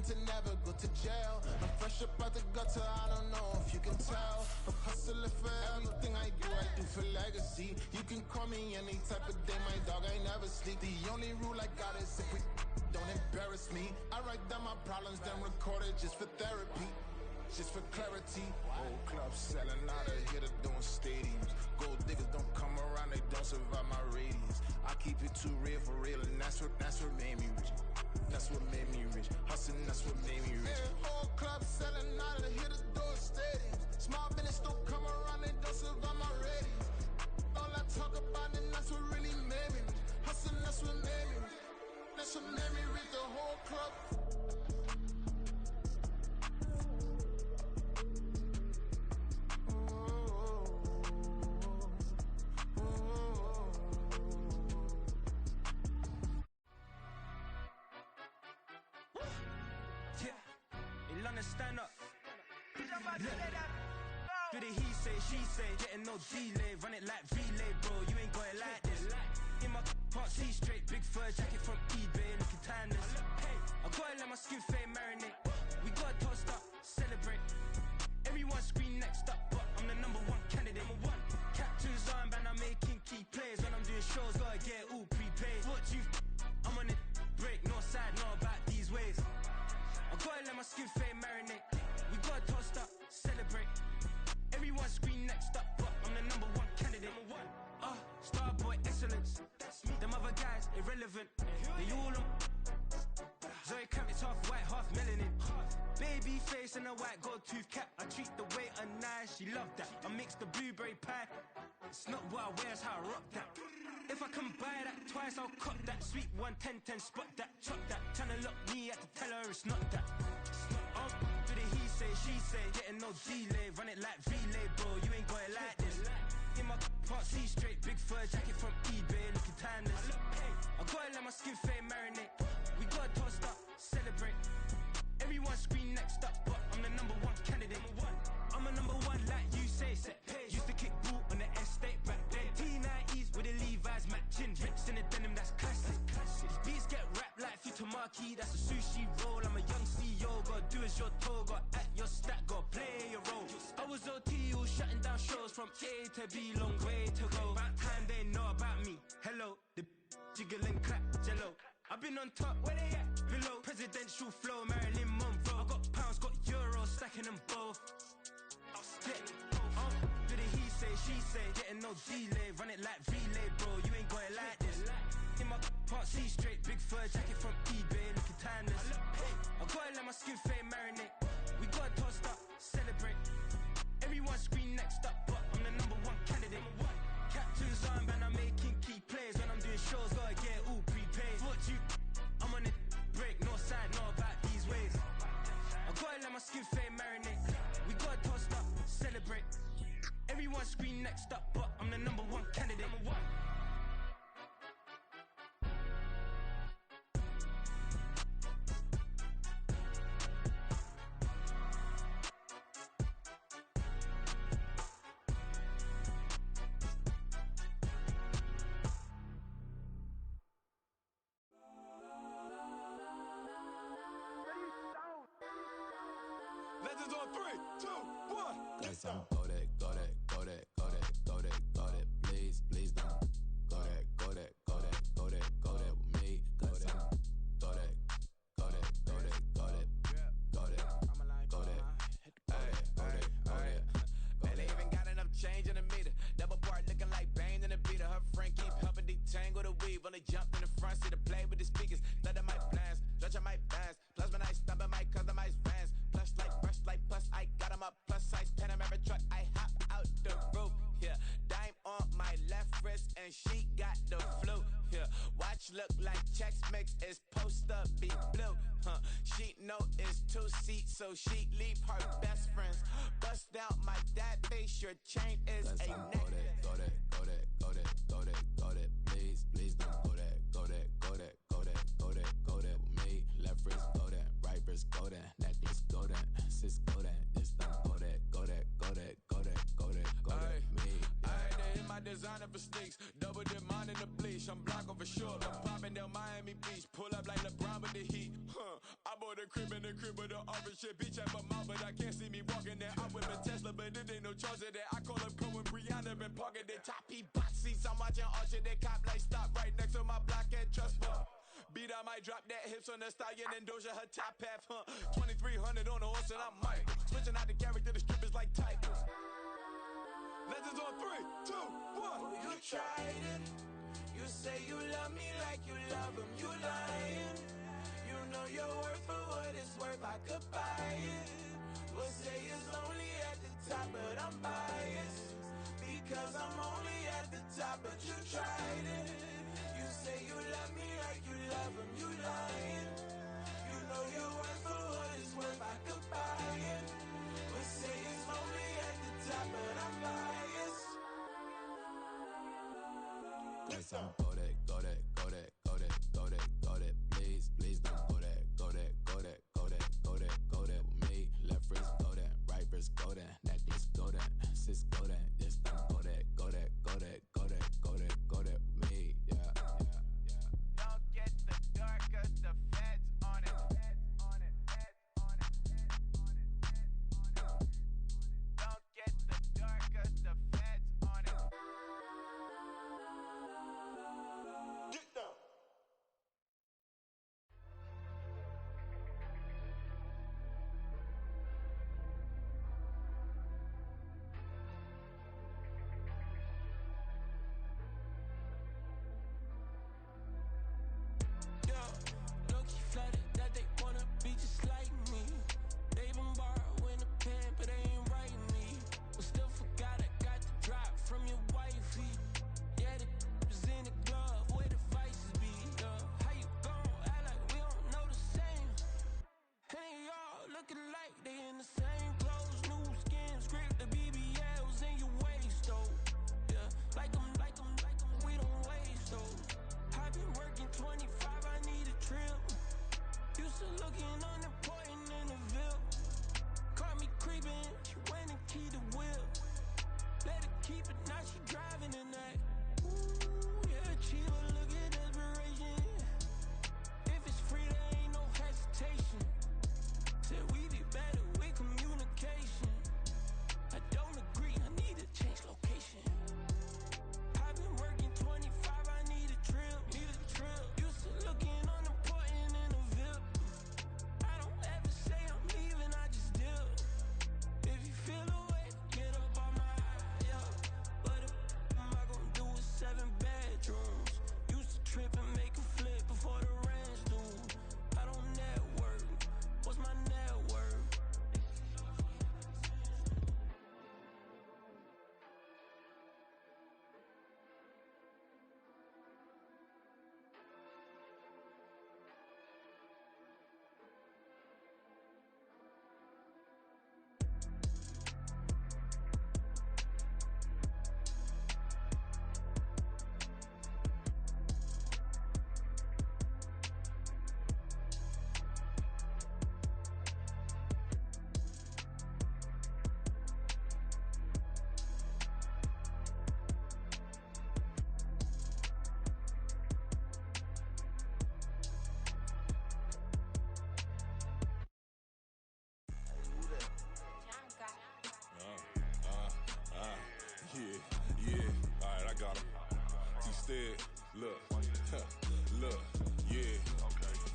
plan to never go to jail. I'm fresh up out the gutter, I don't know if you can tell. I'm hustling for everything I do for legacy. You can call me any type of day, my dog, I never sleep. The only rule I got is if we don't embarrass me. I write down my problems, then record it just for therapy. Just for clarity. Whole club selling out of here to doing stadiums. Gold diggers don't come around, they don't survive my radius. I keep it too real for real, and that's what made me rich. That's what made me rich. Hustling, that's what made me rich. Yeah, whole club selling out of here to doing stadiums. Small business don't come around, they don't survive my radius. All I talk about, and that's what really made me rich. Hustling, that's what made me rich. That's what made me rich, the whole club. Stand up. Do the he say, she say, getting no delay, run it like relay, bro. You ain't got it like this. In my can't see straight, big fur jacket from eBay, looking timeless. I gotta let my skin fade marinate. We gotta toast up, celebrate. Everyone scream next up, but I'm the number one candidate. Captain's armband, I'm making key plays. When I'm doing shows, gotta get all prepaid. What you I'm on it, break, no side, no about these ways. I gotta let my skin fade marinate. We gotta toast up, celebrate. Everyone scream next up, but I'm the number one candidate. Starboy excellence. Them other guys irrelevant. They all on. Zoe Kravitz half white, half melanin. Baby face and a white gold tooth cap. I treat the waiter nice, she love that. I mix the blueberry pie. It's not what I wear, it's how I rock that. If I can buy that twice, I'll cut that. Sweet 110, spot that, chop that. Tryna lock me at the tell her it's not that. Do the he say, she say, getting no delay. Run it like relay, bro, you ain't got it like this. In my can't see straight, big fur jacket from eBay, looking timeless. I gotta let my skin fade marinate. We gotta toast up, celebrate. Everyone scream next up, but I'm the number one candidate. I'm a number one like you say, set pace. Used to kick ball on the estate back then. T90s with the Levi's matching. Rips in the denim, that's classic. These beats get wrapped like Futamaki, that's a sushi roll. I'm a young CEO, gotta do as you're told. Gotta act your stat, gotta play your role. I was OT, all shutting down shows from A to B, long way to go. About time they know about me. Hello, the jiggle and clap, jello. I've been on top, where they at? Below, presidential flow, Marilyn Monroe. I got pounds, got euros, stacking them both. Do the he say, she say, getting no delay. Run it like relay, bro, you ain't got it like this. In my can't see straight, big fur jacket from eBay, looking timeless. I gotta let my skin fade marinate. We gotta toast up, celebrate. Everyone scream next up, but I'm the number one candidate. Captain's armband, I'm making key plays. When I'm doing shows, gotta get all prepaid. What you I'm on it, break, no side, no about these ways. I gotta let my skin fade marinate. We gotta toast up, celebrate. Everyone scream next up, but I'm the number one candidate. Legends on 3, 2, 1. Let's go. Go that, go that, go that, go that, go that, go that. Please, please don't. Go that, go that, go that, go that, go that with me. Go that, go that, go that, go that, go that, go that, go that. Man, they even got enough change in the meter. Double part looking like Bane in the beater. Her friend keep helping detangle the weave. Only jumped in the front seat to play with the speakers. Thunder might blast, stretch might dance. Plasma night, stubborn might customize vans. Plush like brush like plus, I got 'em up. Plus size Panamera truck, I hop out the roof. Yeah, dime on my left wrist and she got the flu. Yeah, watch look like Chex Mix is post up be blue. She know it's 2 seats, so she leave her best friends. Bust out my dad face, your chain is Let's a go neck. that, go that, go that, go that, go that, go that. Please, please don't. Go that, go that, go that, go that, go that, go that with me. Left wrist go that, right wrist go that, necklace go that, sis go that, this don't go that, go that, go that, go that, go that, go that with me. Ayy, they hit my designer for sneaks. Double dip mine in the bleach. I'm block over short. I'm popping down Miami Beach. Pull up like LeBron with the heat. I bought a the crib and the crib with the orange shit. Bitch at my mouth, but I can't see me walking there. I whip a Tesla, but it ain't no charge of that. I call up Cohen, Brianna, been parking the top E box seats. I'm watching Archer, they cop like stop right next to my block at Trust Fund. Beat, I might drop that hips on the stallion and Doja her top half, huh? 2300 on the horse and I'm Michael. Switching out the character, the strippers like titles. Legends on 3, 2, 1. Oh, you tried it. You say you love me like you love him. You lying. You know your worth for what it's worth. I could buy it. We'll say it's only at the top, but I'm biased because I'm only at the top. But you tried it. You say you love me like you love him. You lying. You know your worth for what it's worth. I could buy it. We'll say it's only at the top, but I'm biased. Listen, go that, go that, go that, go that, go that, go that. Please, please don't go that, go that, go that, go that, go that, go that with me. Left wrist go that, right wrist go that, necklace go that, sis go that. Yes, don't go that, go that, go that, go that, go that, go that with me. Yeah, yeah, yeah. Don't get the dark 'cause the feds on it. Don't get the dark 'cause the feds on it. Get down. Yeah, low-key flooded that they wanna be just like me. They been borrowing a pen, but they ain't writing me. But still forgot I got the drop from your wifey. Yeah, the was in the glove where the vices be. How you gon' act like we don't know the same? And they all looking like they in the same clothes, new skin, script, the BBLs in your waist, though. Yeah, like them, we don't waste, though. I've been working 25, I need a trip. Used to looking unimportant in the Ville. Caught me creeping, she went and keyed the whip. Let her keep it, now she driving in that. Ooh, yeah, cheaper, look at desperation. If it's free, there ain't no hesitation. Said we be better with communication. I don't agree, I need to change location. I've been working 25, I need a trip. Used to looking unimportant in the VIP. I don't ever say I'm leaving, I just dip. If you feel away, get up on my yeah. But if am I gon' do with 7 bedrooms? Used to trip and make a flip before the rent's due. I don't network, what's my net worth? Yeah, alright, I got him. Instead, look, look, yeah.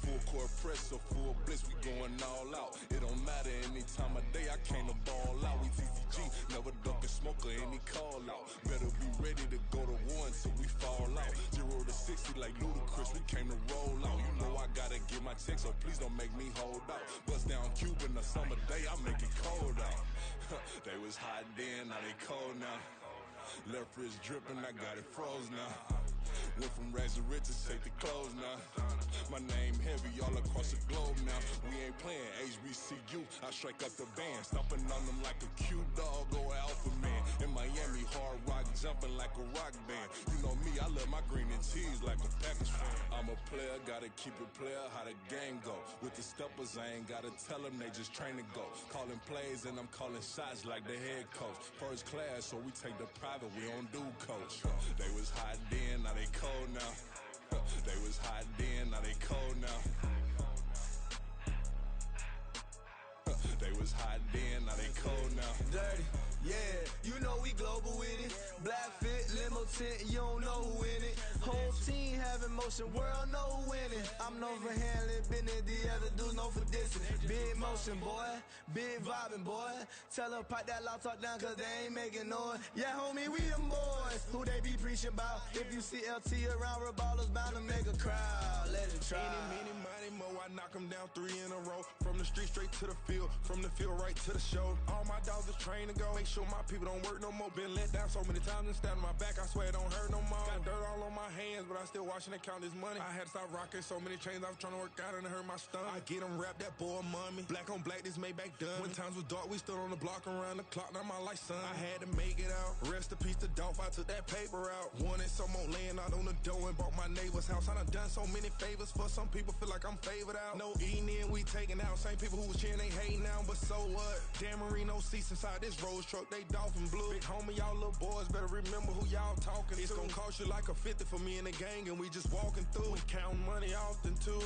Full court press or full blitz, we going all out. It don't matter any time of day, I came to ball out. We TCG, never duck a smoker, any call out. Better be ready to go to war until we fall out. 0 to 60 like Ludacris, we came to roll out. You know I gotta get my check, so please don't make me hold out. Bust down Cuban a summer day, I make it cold out. They was hot then, now they cold now. Left wrist dripping, I got it froze now. Went from rags to riches, take the clothes now. My name heavy all across the globe now. We ain't playing HBCU, I strike up the band. Stomping on them like a cute dog or alpha man. In Miami, hard rock jumping like a rock band. You know me, I love my green and cheese like a Packers fan. I'm a player, gotta keep it player, how the game go. With the steppers, I ain't gotta tell them, they just train to go. Calling plays and I'm calling shots like the head coach. First class, so we take the private, we don't do coach. They was hot then, now they cold now. They was hot then, now they cold now. innocent, you don't know who in it. Whole team having motion, world know who winning. I'm known for handling business, the other dudes known for dissing. Big motion, boy, big vibing, boy. Tell them pipe that loud talk down, cause they ain't making noise. Yeah, homie, we them boys, who they be preaching about. If you see LT around, Reballo's bound to make a crowd. Let it try. Eeny, meeny, mo, I knock them down 3 in a row. From the street straight to the field, from the field right to the show. All my dogs are trained to go. Make sure my people don't work no more. Been let down so many times and stand on my back, I swear it don't hurt no more. Got dirt all on my hands, but I still watching and count this money. I had to stop rocking so many chains, I was trying to work out and it hurt my stomach. I get them wrapped, that boy mommy. Black on black, this Maybach done. When times was dark, we stood on the block around the clock. Now my life, son. I had to make it out. Rest in peace to Dolph, I took that paper out. Wanted some more laying out on the dough and bought my neighbor's house. I done done so many favors for some people, feel like I'm favored out. No eating in, we taking out. Same people who was cheering, they hating now, but so what? Dan Marino seats inside this Rolls truck, they dolphin blue. Big homie, y'all little boys better remember who y'all talking to. It's gonna cost you like a 50 for me and the gang, and we just walking through. We counting money often too.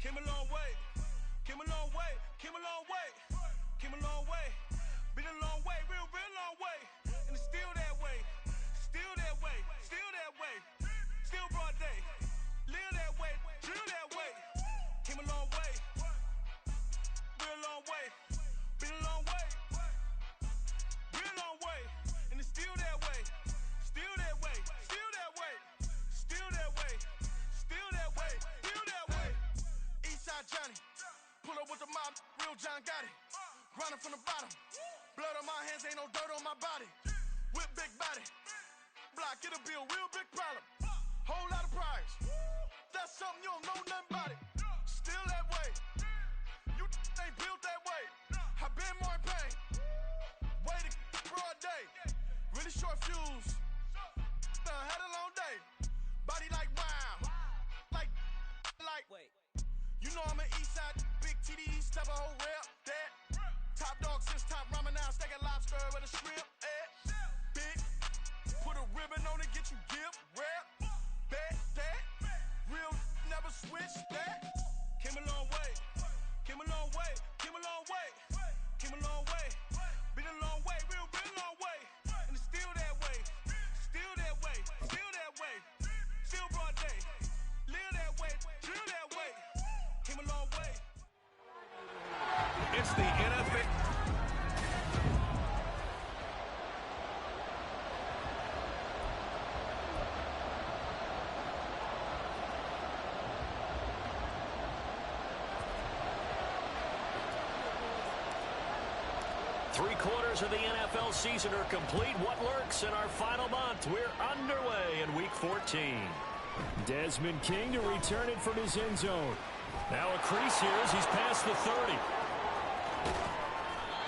Came a long way, came a long way, came a long way, came a long way, been a long way, real long way, and it's still that way, still that way, still that way, still broad day, live that way, drill that way, came a long way, real long way, been a long way, real long way, and it's still that way, still that way, still that way, still that way, still that way, still that way. Eastside Johnny, pull up with the mob, real John got it. Grinding from the bottom, blood on my hands, ain't no dirt on my body. With big body, block, it'll be a real big problem. Whole lot of priors, that's something you don't know nothing about it. Still that way, you ain't built that way. I been more in pain, way to broad day. Really short fuse, had a long day. Body like wow, like. Wait. You know I'm an Eastside, big TD, step a whole rep, that. Top dog since top ramen now, steak a lobster with a shrimp, big, put a ribbon on it, get you gift, rep, bet, that. Real, never switch, that. Came a long way, came a long way, came a long way, came a long way. Been a long way, real long way. And it's still that way, still that way, still that way. Still broad day, live that way, drill that way. Came a long way. It's the NFL. Three-quarters of the NFL season are complete. What lurks in our final month? We're underway in Week 14. Desmond King to return it from his end zone. Now a crease here as he's past the 30.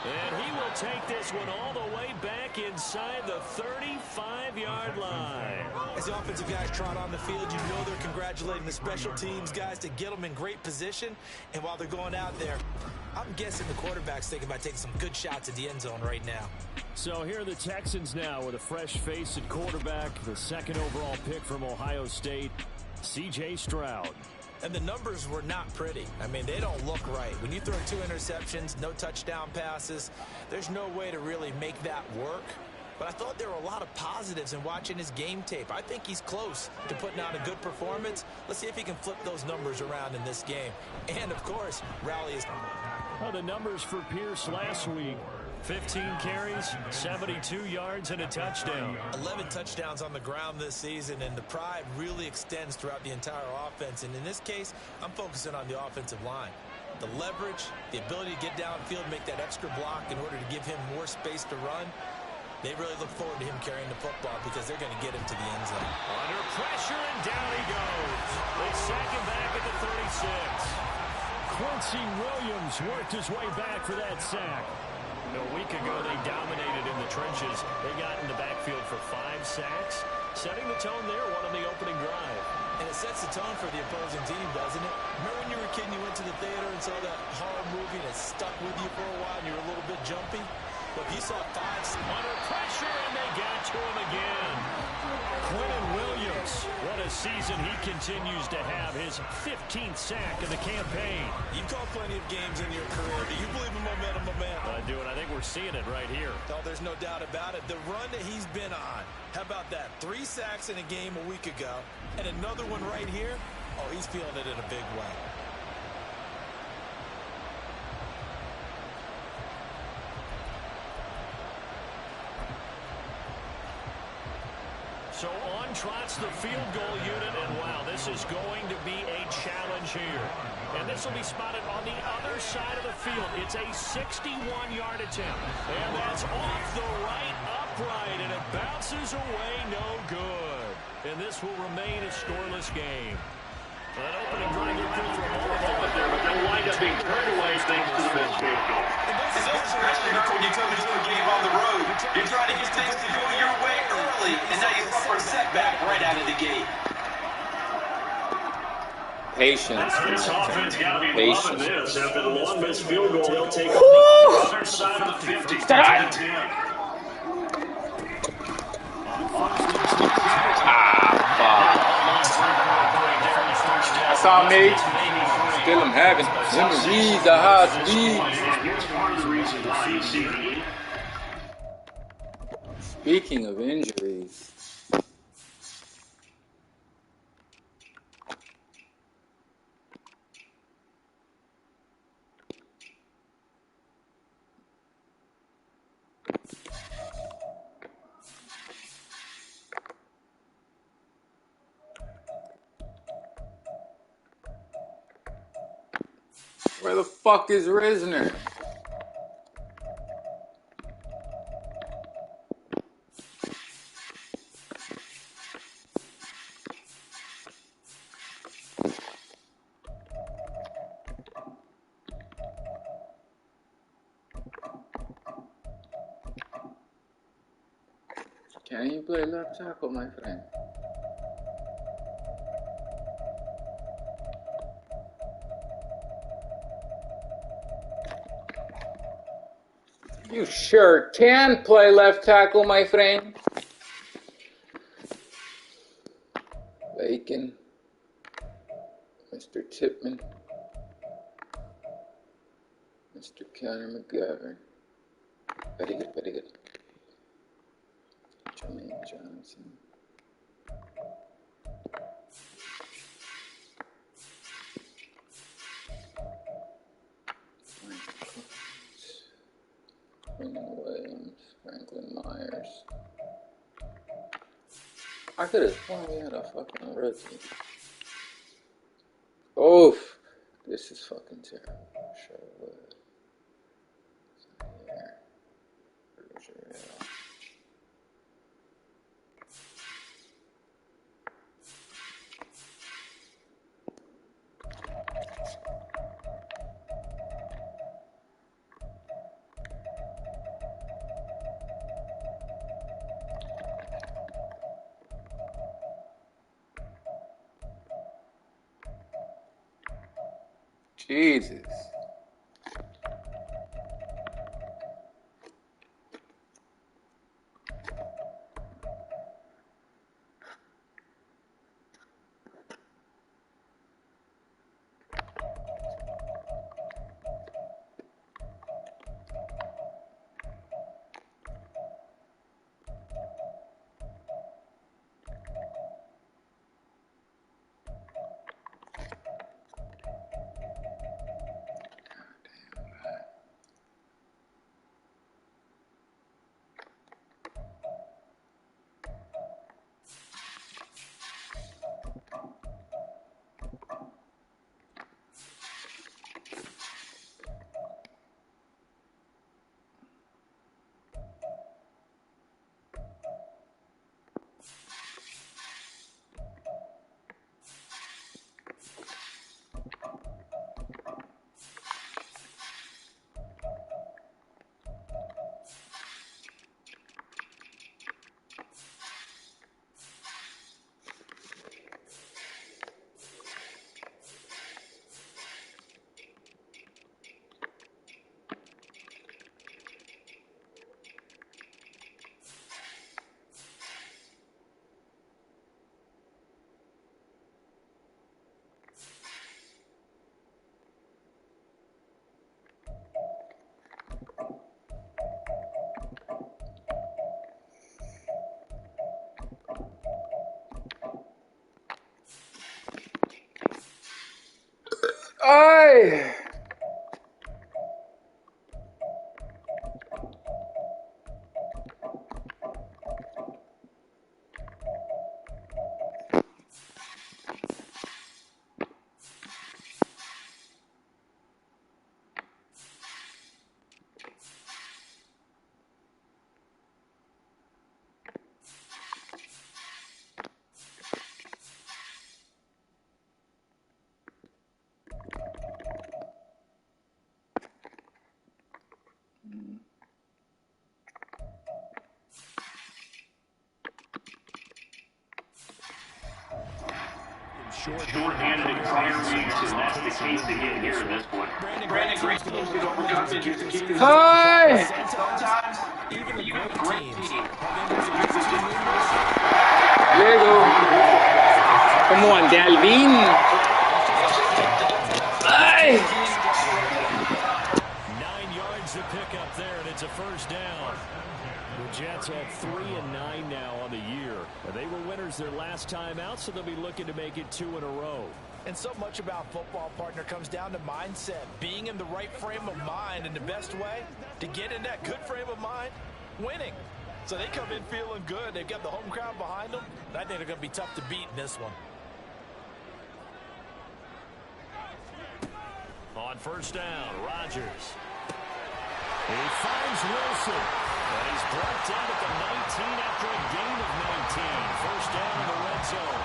And he will take this one all the way back inside the 35-yard line. As the offensive guys trot on the field, you know they're congratulating the special teams guys to get them in great position. And while they're going out there, I'm guessing the quarterback's thinking about taking some good shots at the end zone right now. So here are the Texans now with a fresh face at quarterback, the second overall pick from Ohio State, C.J. Stroud. And the numbers were not pretty. I mean, they don't look right. When you throw 2 interceptions, no touchdown passes, there's no way to really make that work. But I thought there were a lot of positives in watching his game tape. I think he's close to putting out a good performance. Let's see if he can flip those numbers around in this game. And, of course, rally his... Well, the numbers for Pierce last week. 15 carries, 72 yards, and a touchdown. 11 touchdowns on the ground this season, and the pride really extends throughout the entire offense. And in this case, I'm focusing on the offensive line. The leverage, the ability to get downfield, make that extra block in order to give him more space to run. They really look forward to him carrying the football because they're going to get him to the end zone. Under pressure, and down he goes. They sack him back at the 36. Quincy Williams worked his way back for that sack. A week ago, they dominated in the trenches. They got in the backfield for 5 sacks, setting the tone there, one on the opening drive. And it sets the tone for the opposing team, doesn't it? Remember when you were a kid and you went to the theater and saw that horror movie and it stuck with you for a while and you were a little bit jumpy? Look, you saw 5 under pressure, and they got to him again. Quentin Williams, what a season he continues to have, his 15th sack of the campaign. You've called plenty of games in your career. Do you believe in momentum, my man? I do, and I think we're seeing it right here. Oh, there's no doubt about it. The run that he's been on, how about that? 3 sacks in a game a week ago, and another one right here. Oh, he's feeling it in a big way. So on trots the field goal unit, and wow, this is going to be a challenge here. And this will be spotted on the other side of the field. It's a 61-yard attempt, and that's off the right upright, and it bounces away no good. And this will remain a scoreless game. That opening drive looked good for a moment there, but they'll wind up being turned away thanks to the missed field goal. It's especially hard when you come into a game on the road. You're trying to get things to go your way early, and now you suffer a setback right out of the gate. Patience. This offense got to be loving this. After the long missed field goal, they'll take on the other side of the 50. That's all me. Still I'm having injuries, the high speed. Speaking of injuries, where the fuck is Risner? Can you play left tackle, my friend? You sure can play left tackle, my friend. Bacon. Mr. Tipman. Mr. Connor McGovern. Very good, very good. Jermaine Johnson. Quentin Williams, Franklin Myers. I could have sworn we had a fucking rookie. Oof. This is fucking terrible. Sherwood. Here. Bergeron. Jesus. Hi. Short-handed in prior weeks, and that's the case again here in this one. Brandon Green's supposed to overcome the kick to keep Hi. sometimes even a great team. Lego. Come on, Dalvin. Hi. 9 yards to pick up there, and it's a first down. The Jets have 3 and 9 now on the year. They were winners their last time out, so they'll be looking to make it 2 in a row. And so much about football, partner, comes down to mindset. Being in the right frame of mind, and the best way to get in that good frame of mind, winning. So they come in feeling good. They've got the home crowd behind them, and I think they're going to be tough to beat in this one. On first down, Rodgers. He finds Wilson. And he's brought down at the 19 after a gain of 19. First down in the red zone.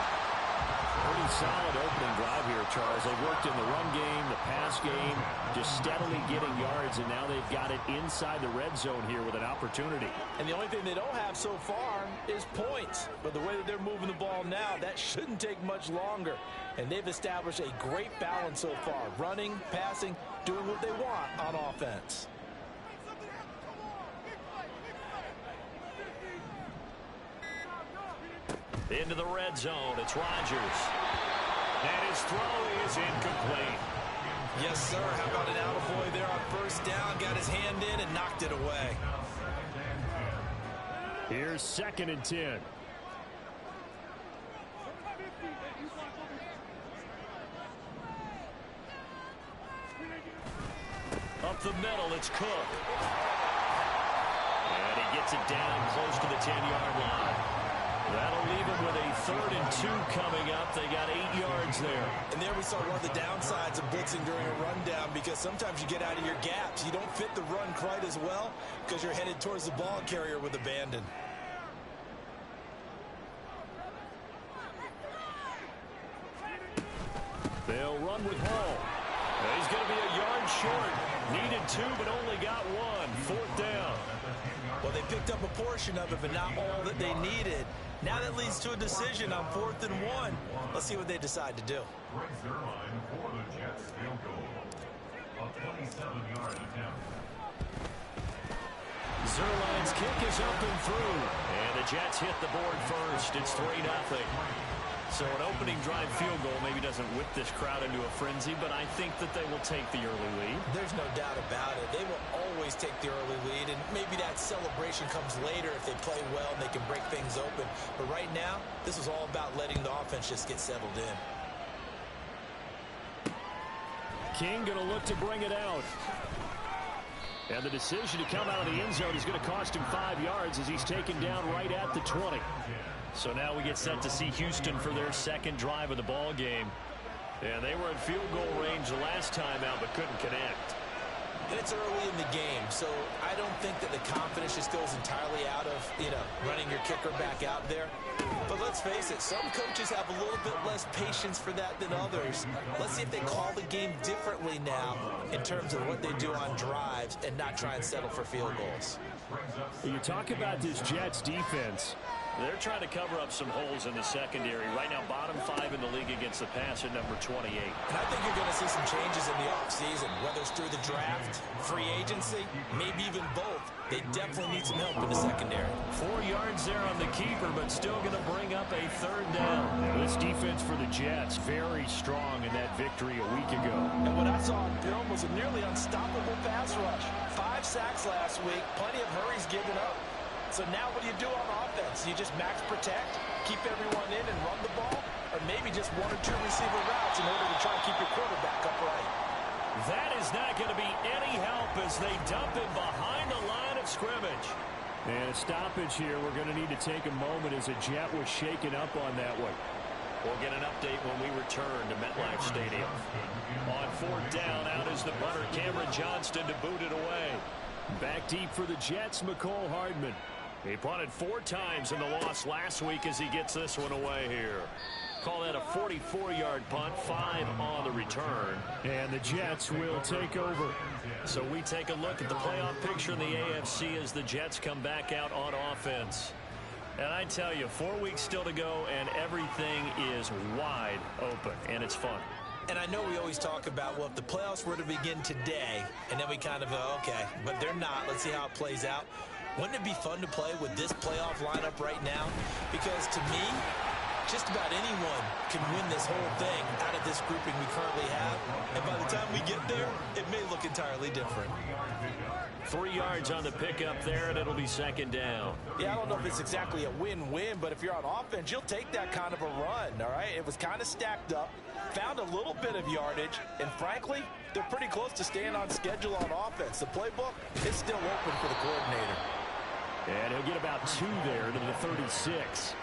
Pretty solid opening drive here, Charles. They worked in the run game, the pass game, just steadily getting yards, and now they've got it inside the red zone here with an opportunity. And the only thing they don't have so far is points. But the way that they're moving the ball now, that shouldn't take much longer. And they've established a great balance so far. Running, passing, doing what they want on offense. Into the red zone, it's Rodgers. And his throw is incomplete. Yes, sir. How about an attaboy there on first down? Got his hand in and knocked it away. Here's 2nd and 10. Up the middle, it's Cook. And he gets it down close to the 10-yard line. That'll leave him with a 3rd and 2 coming up. They got 8 yards there. And there we saw one of the downsides of blitzing during a rundown, because sometimes you get out of your gaps. You don't fit the run quite as well because you're headed towards the ball carrier with abandon. They'll run with Hall. He's going to be a yard short. Needed 2, but only got 1. 4th down. Well, they picked up a portion of it, but not all that they needed. Now that leads to a decision on 4th and 1. Let's see what they decide to do. Zerline's kick is up and through. And the Jets hit the board first. It's 3-0. So an opening drive field goal maybe doesn't whip this crowd into a frenzy, but I think that they will take the early lead. There's no doubt about it. They will always take the early lead, and maybe that celebration comes later if they play well and they can break things open. But right now, this is all about letting the offense just get settled in. King going to look to bring it out. And the decision to come out of the end zone is going to cost him 5 yards as he's taken down right at the 20. So now we get set to see Houston for their 2nd drive of the ball game. And they were in field goal range the last time out but couldn't connect. And it's early in the game, so I don't think that the confidence just goes entirely out of, running your kicker back out there. But let's face it, some coaches have a little bit less patience for that than others. Let's see if they call the game differently now in terms of what they do on drives and not try and settle for field goals. You talk about this Jets defense. They're trying to cover up some holes in the secondary. Right now, bottom 5 in the league against the pass at number 28. And I think you're going to see some changes in the offseason, whether it's through the draft, free agency, maybe even both. They definitely need some help in the secondary. 4 yards there on the keeper, but still going to bring up a 3rd down. This defense for the Jets, very strong in that victory a week ago. And what I saw on film was a nearly unstoppable pass rush. 5 sacks last week, plenty of hurries given up. So now what do you do on offense? You just max protect, keep everyone in and run the ball, or maybe just 1 or 2 receiver routes in order to try and keep your quarterback upright. That is not going to be any help as they dump him behind the line of scrimmage. And a stoppage here. We're going to need to take a moment as a Jet was shaken up on that one. We'll get an update when we return to MetLife Stadium. On fourth down, out is the punter, Cameron Johnston, to boot it away. Back deep for the Jets, McCole Hardman. He punted 4 times in the loss last week as he gets this one away here. Call that a 44-yard punt, 5 on the return. And the Jets will take over. So we take a look at the playoff picture in the AFC as the Jets come back out on offense. And I tell you, 4 weeks still to go, and everything is wide open, and it's fun. And I know we always talk about, well, if the playoffs were to begin today, and then we kind of go, okay, but they're not. Let's see how it plays out. Wouldn't it be fun to play with this playoff lineup right now? Because to me, just about anyone can win this whole thing out of this grouping we currently have. And by the time we get there, it may look entirely different. 3 yards on the pickup there, and it'll be second down. Yeah, I don't know if it's exactly a win-win, but if you're on offense, you'll take that kind of a run, all right? It was kind of stacked up, found a little bit of yardage, and frankly, they're pretty close to staying on schedule on offense. The playbook is still open for the coordinator. And he'll get about 2 there to the 36.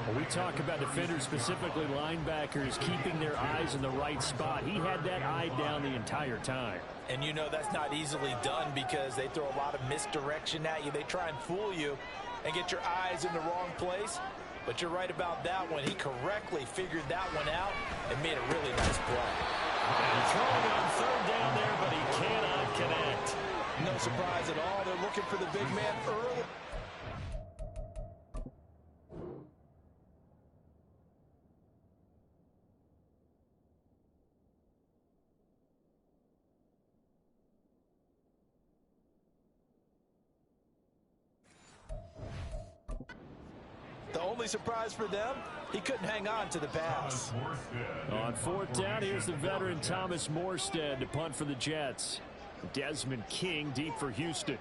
When we talk about defenders, specifically linebackers, keeping their eyes in the right spot. He had that eye down the entire time. And you know that's not easily done because they throw a lot of misdirection at you. They try and fool you and get your eyes in the wrong place. But you're right about that one. He correctly figured that one out and made a really nice play. And throwing on third down there, but he cannot connect. No surprise at all. They're looking for the big man early. The only surprise for them, he couldn't hang on to the pass. On fourth down, here's the veteran Thomas Morstead to punt for the Jets. Desmond King deep for Houston.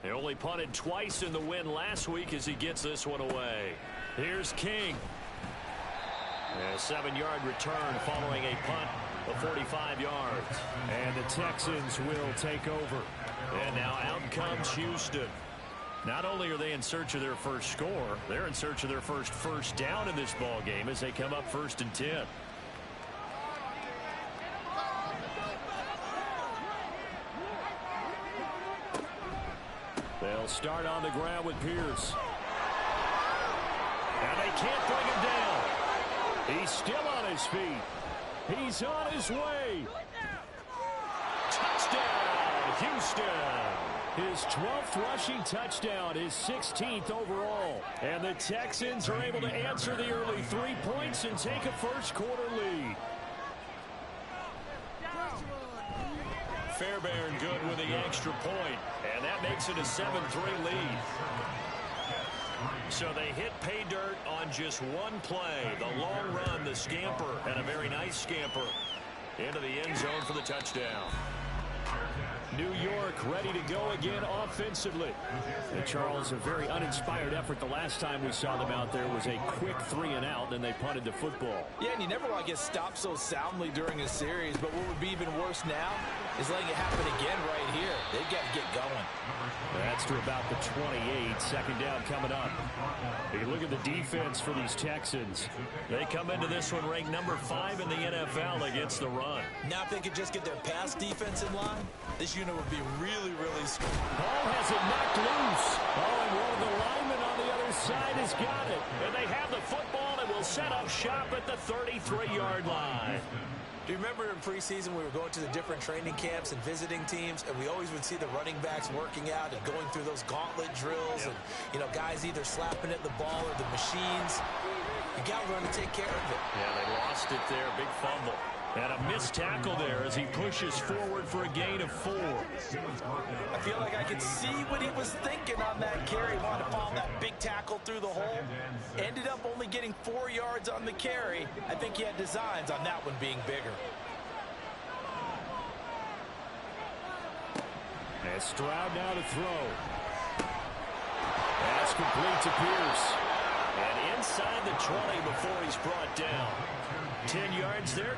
They only punted twice in the win last week as he gets this one away. Here's King. A 7-yard return following a punt of 45 yards. And the Texans will take over. And now out comes Houston. Not only are they in search of their first score, they're in search of their first down in this ball game as they come up 1st and 10. They'll start on the ground with Pierce. And they can't bring him down. He's still on his feet. He's on his way. Touchdown, Houston. His 12th rushing touchdown, his 16th overall. And the Texans are able to answer the early 3 points and take a first-quarter lead. Fairbairn good with the extra point, and that makes it a 7-3 lead. So they hit pay dirt on just one play. The long run, the scamper, and a very nice scamper into the end zone for the touchdown. New York ready to go again offensively. And Charles, a very uninspired effort the last time we saw them out there was a quick 3-and-out, and they punted the football. Yeah, and you never want to get stopped so soundly during a series, but what would be even worse now is letting it happen again right here. They've got to get going. That's to about the 28. Second down coming up. You look at the defense for these Texans. They come into this one ranked number 5 in the NFL against the run. Now if they could just get their pass defense in line, this unit would be really, really strong. Ball has it knocked loose. Oh, and one of the linemen on the other side has got it. And they have the football and will set up shop at the 33-yard line. Do you remember in preseason we were going to the different training camps and visiting teams, and we always would see the running backs working out and going through those gauntlet drills, and, you know, guys either slapping at the ball or the machines. You got to learn to take care of it. Yeah, they lost it there. Big fumble. And a missed tackle there as he pushes forward for a gain of 4. I feel like I could see what he was thinking on that carry. Wanted to follow that big tackle through the hole. Ended up only getting 4 yards on the carry. I think he had designs on that one being bigger. And Stroud now to throw. That's complete to Pierce. And inside the 20 before he's brought down. 10 yards there.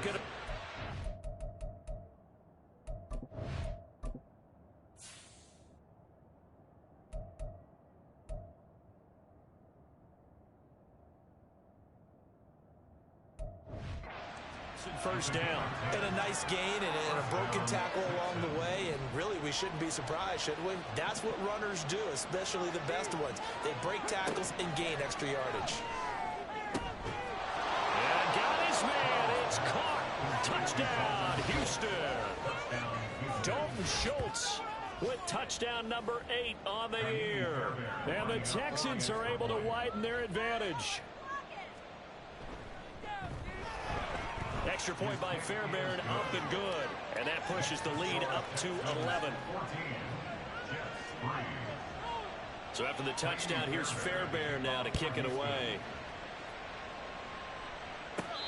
First down. And a nice gain and a broken tackle along the way, and really we shouldn't be surprised, should we? That's what runners do, especially the best ones. They break tackles and gain extra yardage. And got his man. It's caught. Touchdown, Houston. Dalton Schultz with touchdown number 8 on the year. And the Texans are able to widen their advantage. Extra point by Fairbairn, up and good. And that pushes the lead up to 11. So after the touchdown, here's Fairbairn now to kick it away.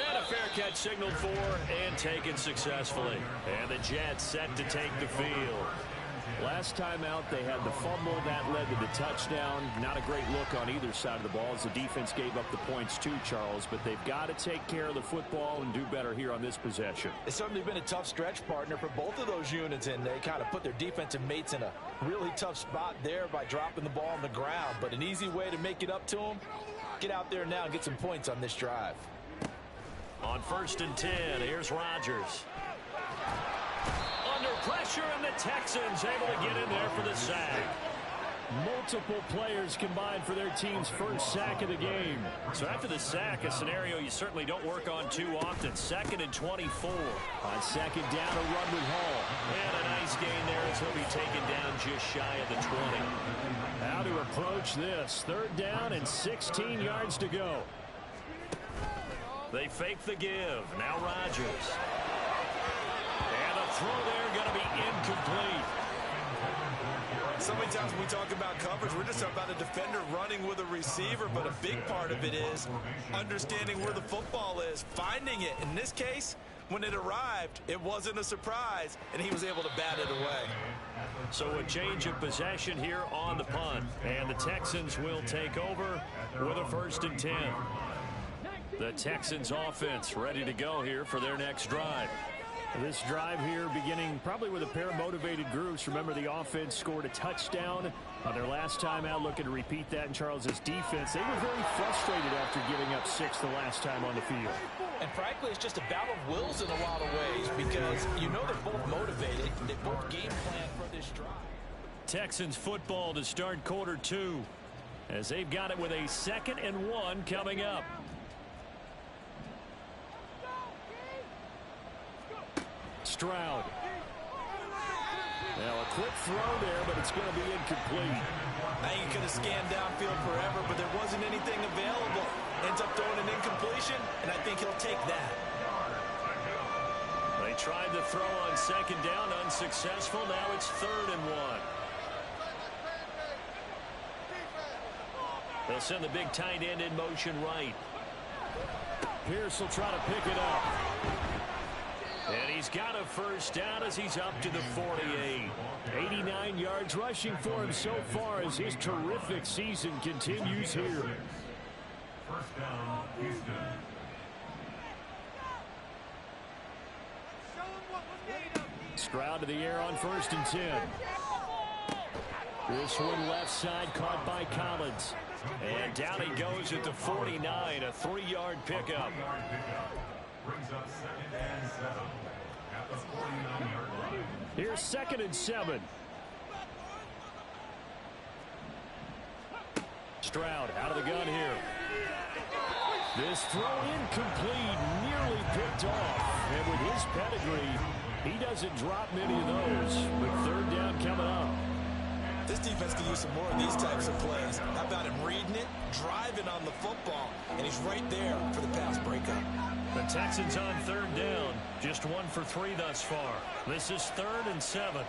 And a fair catch signaled for and taken successfully. And the Jets set to take the field. Last time out, they had the fumble that led to the touchdown. Not a great look on either side of the ball as the defense gave up the points too, Charles. But they've got to take care of the football and do better here on this possession. It's certainly been a tough stretch, partner, for both of those units, and they kind of put their defensive mates in a really tough spot there by dropping the ball on the ground. But an easy way to make it up to them, get out there now and get some points on this drive. On 1st and 10, here's Rodgers. Under pressure, and the Texans able to get in there for the sack. Multiple players combined for their team's first sack of the game. So after the sack, a scenario you certainly don't work on too often. 2nd and 24. On 2nd down, a run with Hall. And a nice gain there as he'll be taken down just shy of the 20. How to approach this. 3rd down and 16 yards to go. They fake the give. Now Rodgers. And the throw there going to be incomplete. So many times when we talk about coverage, we're just talking about a defender running with a receiver, but a big part of it is understanding where the football is, finding it. In this case, when it arrived, it wasn't a surprise, and he was able to bat it away. So a change of possession here on the punt, and the Texans will take over with a 1st and 10. The Texans offense ready to go here for their next drive. This drive here beginning probably with a pair of motivated groups. Remember, the offense scored a touchdown on their last time out. Looking to repeat that in Charles's defense. They were very frustrated after giving up 6 the last time on the field. And frankly, it's just a battle of wills in a lot of ways because you know they're both motivated. They both game plan for this drive. Texans football to start quarter 2 as they've got it with a 2nd and 1 coming up. Stroud. Now a quick throw there, but it's going to be incomplete. Now you could have scanned downfield forever, but there wasn't anything available. Ends up throwing an incompletion, and I think he'll take that. They tried the throw on 2nd down, unsuccessful. Now it's 3rd and 1. They'll send the big tight end in motion right. Pierce will try to pick it up. And he's got a 1st down as he's up to the 48. 89 yards rushing for him so far as his terrific season continues here. 1st down, Houston. Stroud to the air on 1st and 10. This one left side caught by Collins. And down he goes at the 49, a 3-yard pickup. Brings up 2nd and 7 at the 49-yard line. Here's 2nd and 7. Stroud out of the gun here. This throw incomplete, nearly picked off. And with his pedigree, he doesn't drop many of those. But 3rd down coming up. This defense can use some more of these types of plays. How about him reading it, driving on the football, and he's right there for the pass breakup. The Texans on 3rd down, just 1 for 3 thus far. This is 3rd and 7.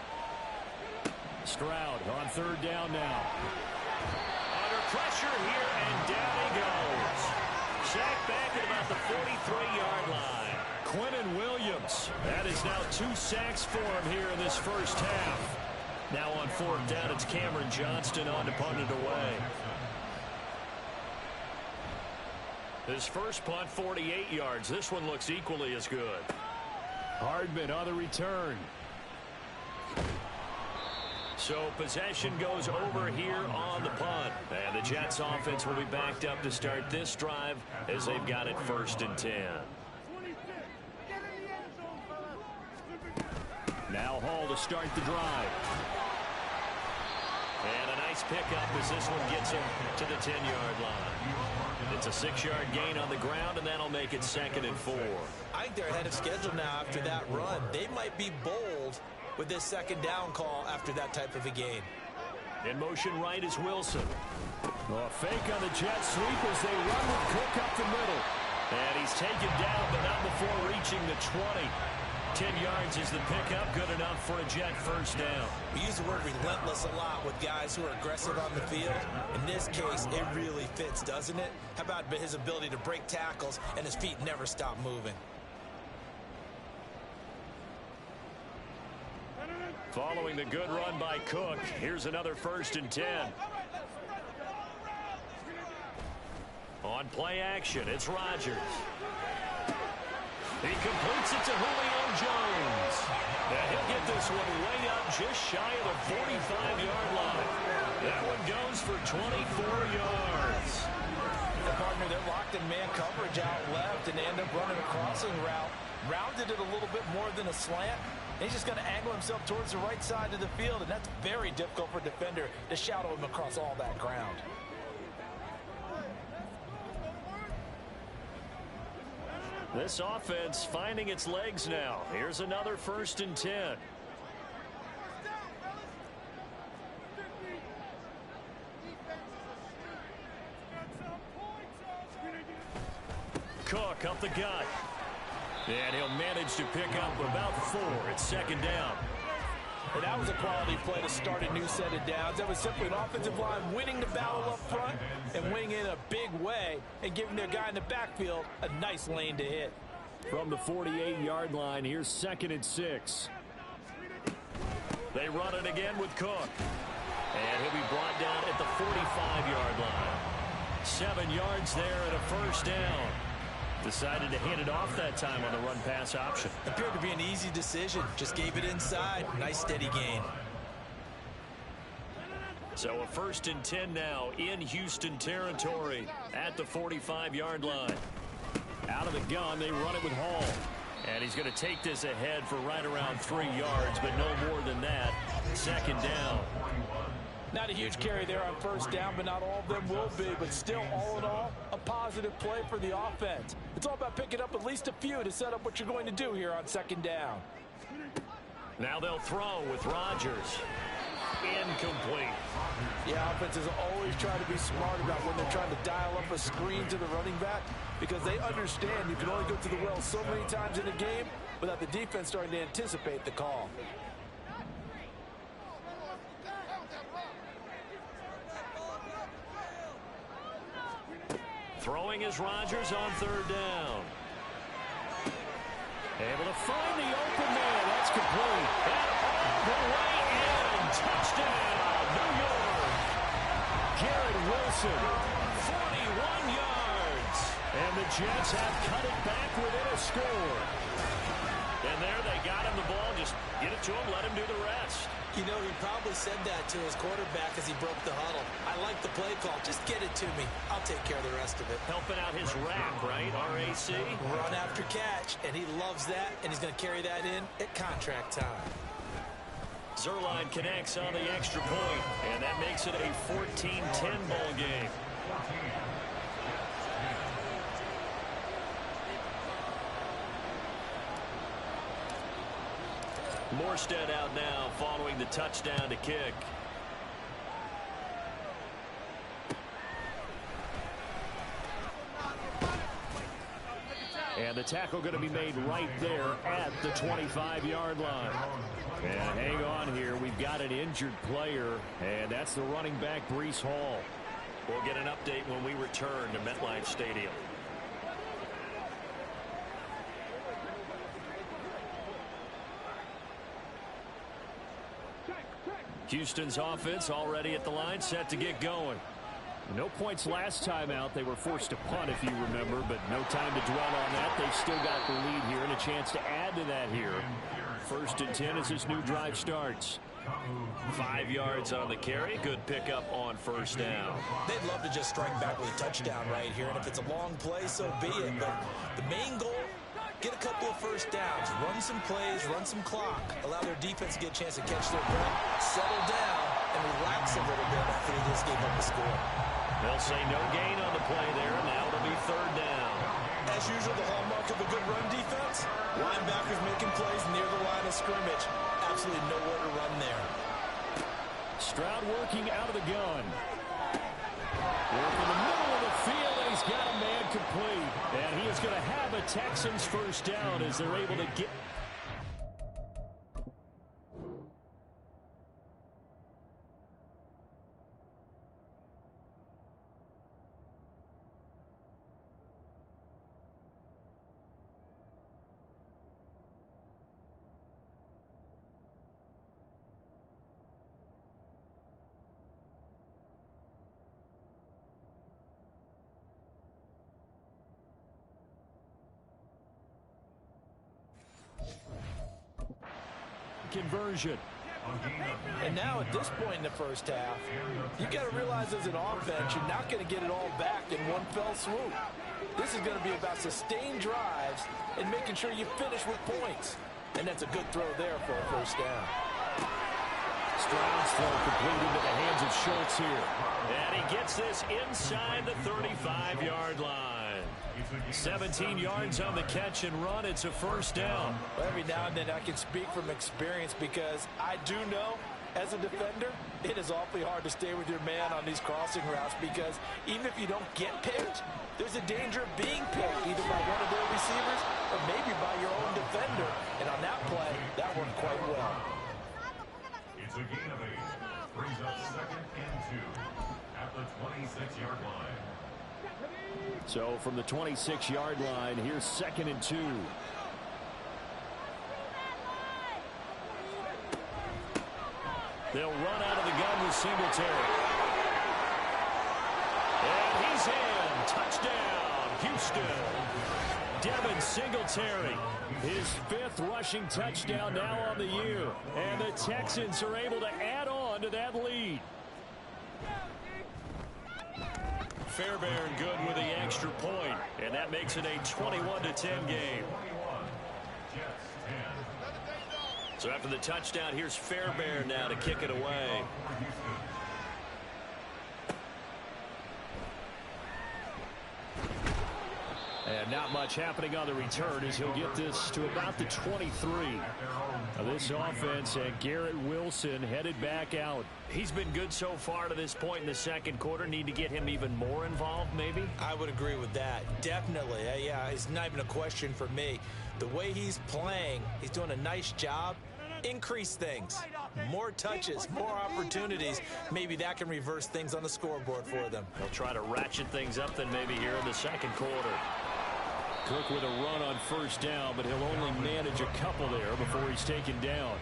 Stroud on 3rd down now. Under pressure here, and down he goes. Sacked back at about the 43-yard line. Quinnen Williams. That is now 2 sacks for him here in this first half. Now on 4th down, it's Cameron Johnston on to punt it away. His first punt, 48 yards. This one looks equally as good. Hardman on the return. So possession goes over here on the punt. And the Jets offense will be backed up to start this drive as they've got it 1st and 10. Now Hall to start the drive. And a nice pickup as this one gets him to the 10-yard line. It's a 6-yard gain on the ground, and that'll make it 2nd and 4. I think they're ahead of schedule now after that run. They might be bold with this 2nd down call after that type of a gain. In motion right is Wilson. A fake on the jet sweep as they run with Cook up the middle. And he's taken down, but not before reaching the 20. 10 yards is the pickup, good enough for a Jet 1st down. We use the word relentless a lot with guys who are aggressive on the field. In this case, it really fits, doesn't it? How about his ability to break tackles and his feet never stop moving? Following the good run by Cook, here's another 1st and 10. On play action, it's Rodgers. He completes it to Julio Jones. And he'll get this one way up just shy of the 45-yard line. That one goes for 24 yards. The partner that locked in man coverage out left and end up running a crossing route. Rounded it a little bit more than a slant. He's just going to angle himself towards the right side of the field, and that's very difficult for a defender to shadow him across all that ground. This offense finding its legs now. Here's another 1st and 10. Cook up the gut. And he'll manage to pick up about 4. It's 2nd down. And that was a quality play to start a new set of downs. That was simply an offensive line winning the battle up front and winning in a big way and giving their guy in the backfield a nice lane to hit. From the 48-yard line, here's 2nd and 6. They run it again with Cook. And he'll be brought down at the 45-yard line. 7 yards there and a 1st down. Decided to hand it off that time on the run-pass option. Appeared to be an easy decision. Just gave it inside. Nice steady gain. So a 1st and 10 now in Houston territory at the 45-yard line. Out of the gun, they run it with Hall. And he's going to take this ahead for right around 3 yards, but no more than that. 2nd down. Not a huge carry there on 1st down, but not all of them will be. But still, all in all, a positive play for the offense. It's all about picking up at least a few to set up what you're going to do here on 2nd down. Now they'll throw with Rodgers. Incomplete. Yeah, offenses always try to be smart about when they're trying to dial up a screen to the running back because they understand you can only go to the well so many times in a game without the defense starting to anticipate the call. Throwing is Rodgers on 3rd down. Able to find the open man. That's complete. And all the way in. Touchdown, New York. Garrett Wilson, 41 yards. And the Jets have cut it back within a score. And there they got him the ball. Just get it to him, let him do the rest. You know, he probably said that to his quarterback as he broke the huddle. I like the play call. Just get it to me. I'll take care of the rest of it. Helping out his RAC, right? RAC. Run after catch, and he loves that, and he's going to carry that in at contract time. Zerline connects on the extra point, and that makes it a 14-10 ball game. Morstead out now following the touchdown to kick. And the tackle going to be made right there at the 25-yard line. And hang on here. We've got an injured player, and that's the running back, Breece Hall. We'll get an update when we return to MetLife Stadium. Houston's offense already at the line, set to get going. No points last time out. They were forced to punt, if you remember, but no time to dwell on that. They've still got the lead here and a chance to add to that here. 1st and 10 as this new drive starts. 5 yards on the carry. Good pickup on 1st down. They'd love to just strike back with a touchdown right here, and if it's a long play, so be it. But the main goal, get a couple of 1st downs, run some plays, run some clock, allow their defense to get a chance to catch their breath, settle down, and relax a little bit after they just gave up the score. They'll say no gain on the play there, and now it'll be 3rd down. As usual, the hallmark of a good run defense, linebackers making plays near the line of scrimmage. Absolutely nowhere to run there. Stroud working out of the gun. Work in the middle of the field, and he's got a man complete. And he is going to have a Texans 1st down as they're able to get... conversion. And now at this point in the 1st half, you got to realize as an offense, you're not going to get it all back in one fell swoop. This is going to be about sustained drives and making sure you finish with points. And that's a good throw there for a 1st down. Stroud's throw complete into the hands of Schultz here. And he gets this inside the 35-yard line. 17 yards on the catch and run. It's a 1st down. Every now and then I can speak from experience because I do know as a defender it is awfully hard to stay with your man on these crossing routes because even if you don't get picked, there's a danger of being picked either by one of their receivers or maybe by your own defender. And on that play, that worked quite well. It's a gain of 8. Brings up 2nd and 2 at the 26-yard line. So from the 26-yard line, here's 2nd and 2. They'll run out of the gun with Singletary. And he's in. Touchdown, Houston. Devin Singletary, his 5th rushing touchdown now on the year. And the Texans are able to add on to that lead. Fairbairn good with the extra point, and that makes it a 21-10 game. So after the touchdown, here's Fairbairn now to kick it away. And not much happening on the return as he'll get this to about the 23. Now this offense and Garrett Wilson headed back out. He's been good so far to this point in the 2nd quarter. Need to get him even more involved, maybe? I would agree with that. Definitely. Yeah, it's not even a question for me. The way he's playing, he's doing a nice job. Increase things. More touches, more opportunities. Maybe that can reverse things on the scoreboard for them. They'll try to ratchet things up then maybe here in the 2nd quarter. Cook with a run on 1st down, but he'll only manage a couple there before he's taken down.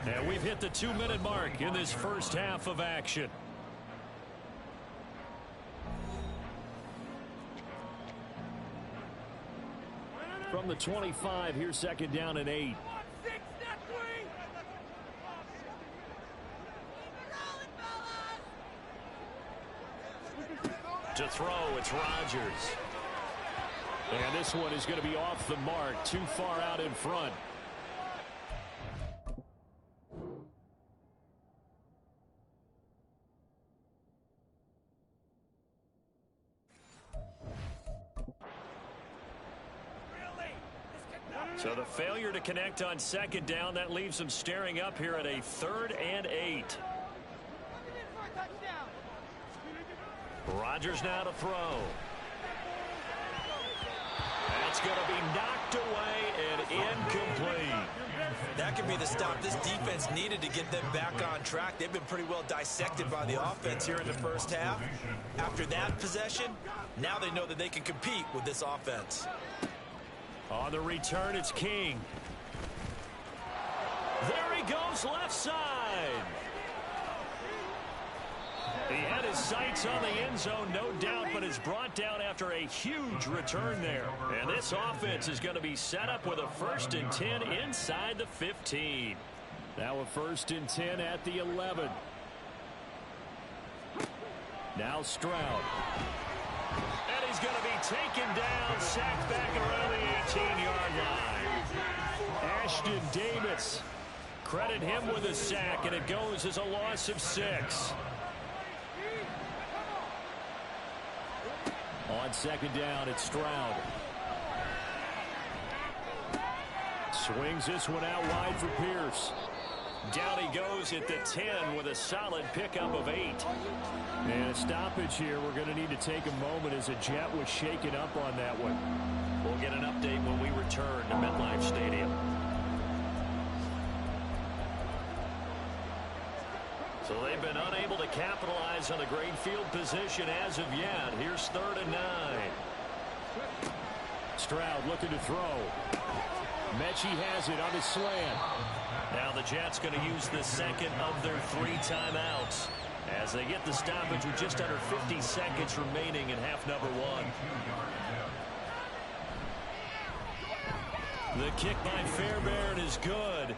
And we've hit the 2-minute mark in this 1st half of action. From the 25, here's 2nd down and 8. To throw, it's Rodgers. And this one is going to be off the mark, too far out in front. So the failure to connect on 2nd down, that leaves them staring up here at a 3rd and 8. Rodgers now to throw. That's going to be knocked away and incomplete. That could be the stop this defense needed to get them back on track. They've been pretty well dissected by the offense here in the 1st half. After that possession, now they know that they can compete with this offense. On the return, it's King. There he goes left side. He had his sights on the end zone, no doubt, but is brought down after a huge return there. And this offense is going to be set up with a 1st and 10 inside the 15. Now a 1st and 10 at the 11. Now Stroud. And he's going to be taken down, sacked back around the 18-yard line. Ashton Davis. Credit him with a sack, and it goes as a loss of 6. On 2nd down, it's Stroud. Swings this one out wide for Pierce. Down he goes at the 10 with a solid pickup of 8. And a stoppage here. We're going to need to take a moment as a Jet was shaken up on that one. We'll get an update when we return to MetLife Stadium. So they've been unable to capitalize on a great field position as of yet. Here's 3rd and 9. Stroud looking to throw. Mechie has it on his slant. Now the Jets going to use the 2nd of their 3 timeouts as they get the stoppage with just under 50 seconds remaining in half number 1. The kick by Fairbairn is good.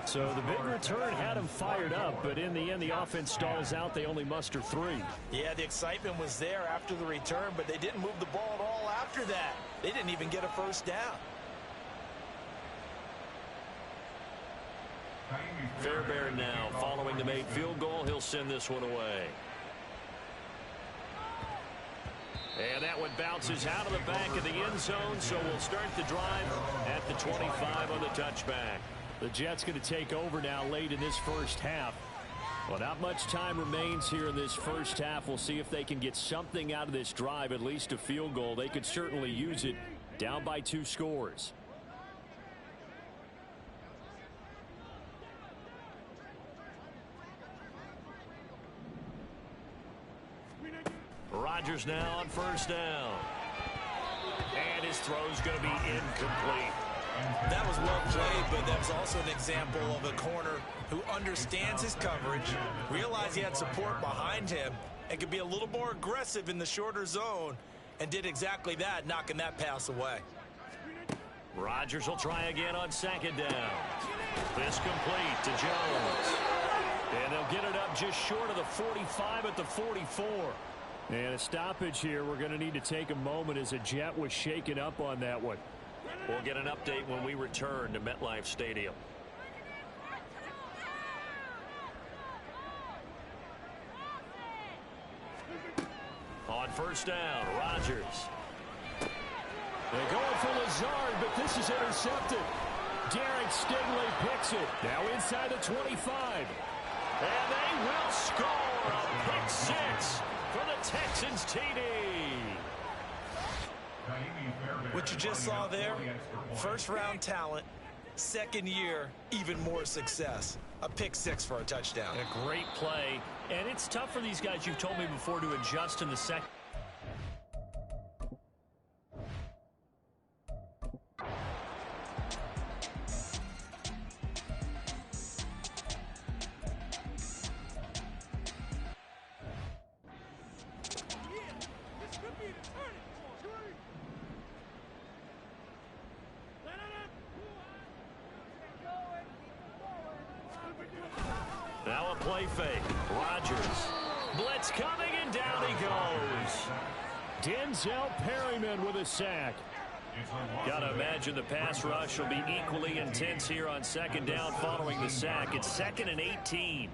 So the big return had him fired up, but in the end, the offense stalls out. They only muster 3. Yeah, the excitement was there after the return, but they didn't move the ball at all after that. They didn't even get a 1st down. Fairbairn now following the made field goal. He'll send this one away. And that one bounces out of the back of the end zone, so we'll start the drive at the 25 on the touchback. The Jets going to take over now late in this 1st half. Well, not much time remains here in this 1st half. We'll see if they can get something out of this drive, at least a field goal. They could certainly use it, down by 2 scores. Rodgers now on 1st down. And his throw's going to be incomplete. That was well played, but that was also an example of a corner who understands his coverage, realized he had support behind him, and could be a little more aggressive in the shorter zone, and did exactly that, knocking that pass away. Rodgers will try again on 2nd down. This complete to Jones. And they'll get it up just short of the 45 at the 44. And a stoppage here. We're going to need to take a moment as a Jet was shaken up on that one. We'll get an update when we return to MetLife Stadium. On 1st down, Rodgers. They're going for Lazard, but this is intercepted. Derek Stingley picks it. Now inside the 25. And they will score a pick 6 for the Texans TD. What you just saw there, 1st-round talent, 2nd year, even more success. A pick 6 for a touchdown. A great play, and it's tough for these guys, you've told me before, to adjust in the second. Now a play fake. Rodgers. Blitz coming, and down he goes. Denzel Perryman with a sack. Got to imagine the pass rush will be equally intense here on 2nd down following the sack. It's 2nd and 18.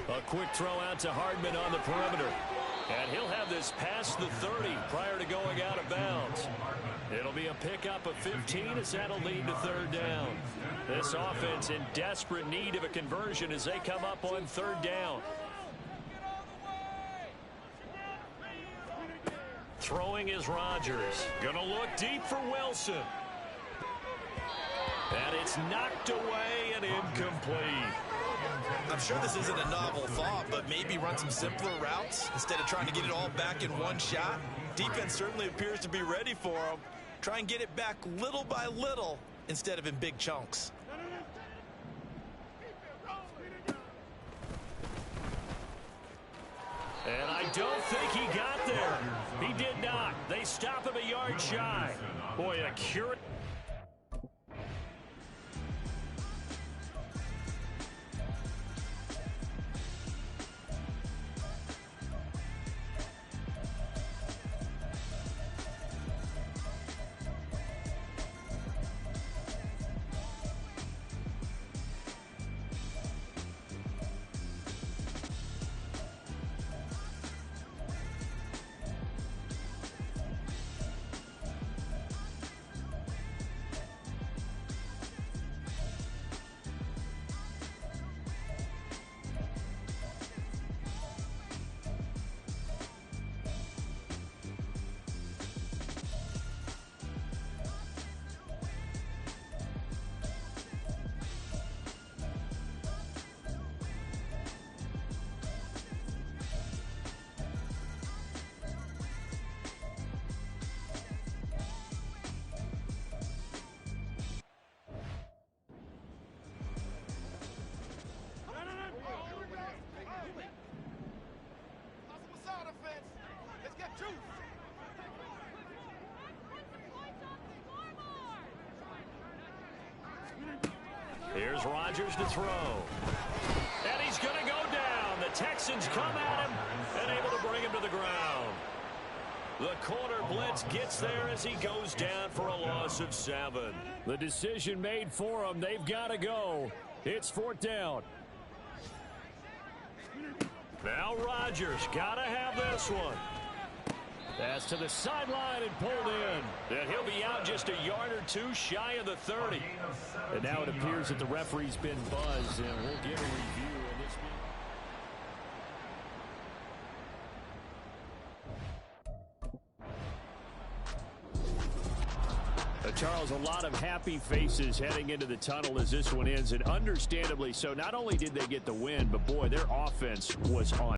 A quick throw out to Hardman on the perimeter. And he'll have this past the 30 prior to going out of bounds. It'll be a pickup of 15 as that'll lead to 3rd down. This offense in desperate need of a conversion as they come up on 3rd down. Throwing is Rodgers. Gonna look deep for Wilson. And it's knocked away and incomplete. I'm sure this isn't a novel thought, but maybe run some simpler routes instead of trying to get it all back in one shot. Defense certainly appears to be ready for him. Try and get it back little by little instead of in big chunks. And I don't think he got there. He did not. They stop him a yard shy. Boy, a curious. Here's Rodgers to throw. And he's going to go down. The Texans come at him and able to bring him to the ground. The corner blitz gets there as he goes down for a loss of 7. The decision made for him. They've got to go. It's 4th down. Now Rodgers got to have this one. Pass to the sideline and pulled in. And he'll be out just a yard or two shy of the 30. And now it appears that the referee's been buzzed, and we'll get a review of this. Charles, a lot of happy faces heading into the tunnel as this one ends, and understandably so. Not only did they get the win, but boy, their offense was on